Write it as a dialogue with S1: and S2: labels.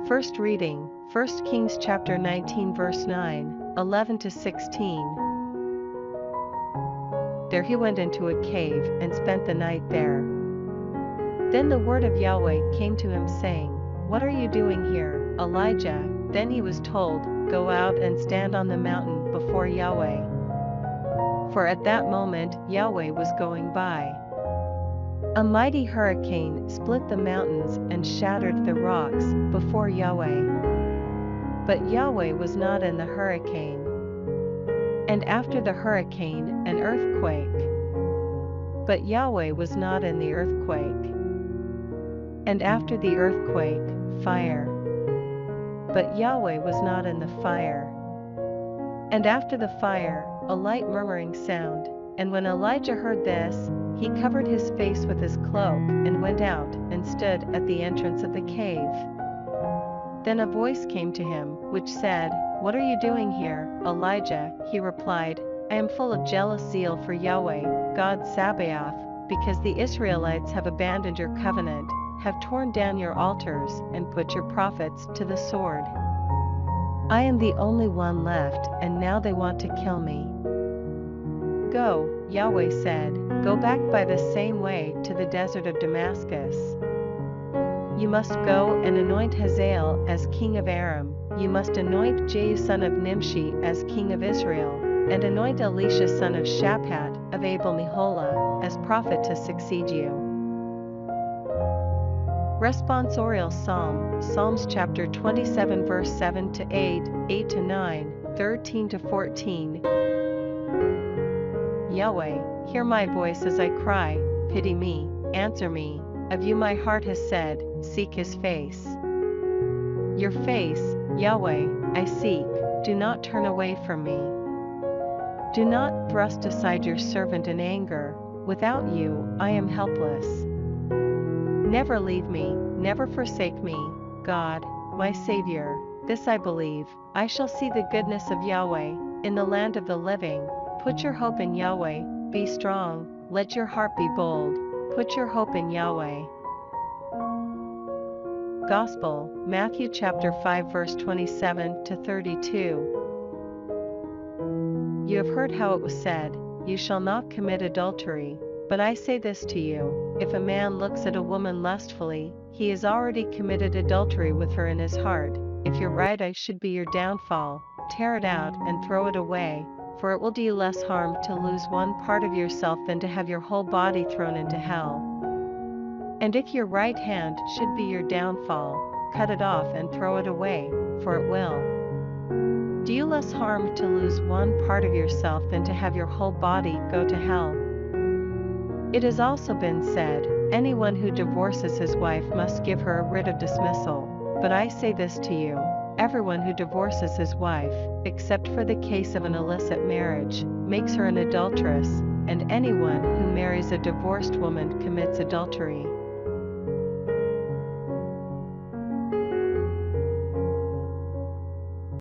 S1: First reading, 1 Kings chapter 19 verse 9, 11 to 16. There he went into a cave and spent the night there. Then the word of Yahweh came to him saying, "What are you doing here, Elijah?" Then he was told, "Go out and stand on the mountain before Yahweh." For at that moment Yahweh was going by. A mighty hurricane split the mountains and shattered the rocks before Yahweh. But Yahweh was not in the hurricane. And after the hurricane, an earthquake. But Yahweh was not in the earthquake. And after the earthquake, fire. But Yahweh was not in the fire. And after the fire, a light murmuring sound. And when Elijah heard this, he covered his face with his cloak and went out and stood at the entrance of the cave. Then a voice came to him, which said, "What are you doing here, Elijah?" He replied, "I am full of jealous zeal for Yahweh, God Sabaoth, because the Israelites have abandoned your covenant, have torn down your altars, and put your prophets to the sword. I am the only one left, and now they want to kill me." "Go," Yahweh said, "go back by the same way to the desert of Damascus. You must go and anoint Hazael as king of Aram. You must anoint Jehu son of Nimshi as king of Israel, and anoint Elisha son of Shaphat of Abel-Meholah as prophet to succeed you." Responsorial Psalm, Psalms chapter 27 verse 7 to 8, 8 to 9, 13 to 14. Yahweh, hear my voice as I cry, pity me, answer me. Of you my heart has said, seek his face. Your face, Yahweh, I seek, do not turn away from me. Do not thrust aside your servant in anger, without you, I am helpless. Never leave me, never forsake me, God, my Savior, this I believe, I shall see the goodness of Yahweh, in the land of the living. Put your hope in Yahweh, be strong, let your heart be bold, put your hope in Yahweh. Gospel, Matthew chapter 5 verse 27 to 32. You have heard how it was said, "You shall not commit adultery," but I say this to you, if a man looks at a woman lustfully, he has already committed adultery with her in his heart. If your right eye should be your downfall, tear it out and throw it away, for it will do you less harm to lose one part of yourself than to have your whole body thrown into hell. And if your right hand should be your downfall, cut it off and throw it away, for it will do you less harm to lose one part of yourself than to have your whole body go to hell. It has also been said, anyone who divorces his wife must give her a writ of dismissal, but I say this to you, everyone who divorces his wife, except for the case of an illicit marriage, makes her an adulteress, and anyone who marries a divorced woman commits adultery.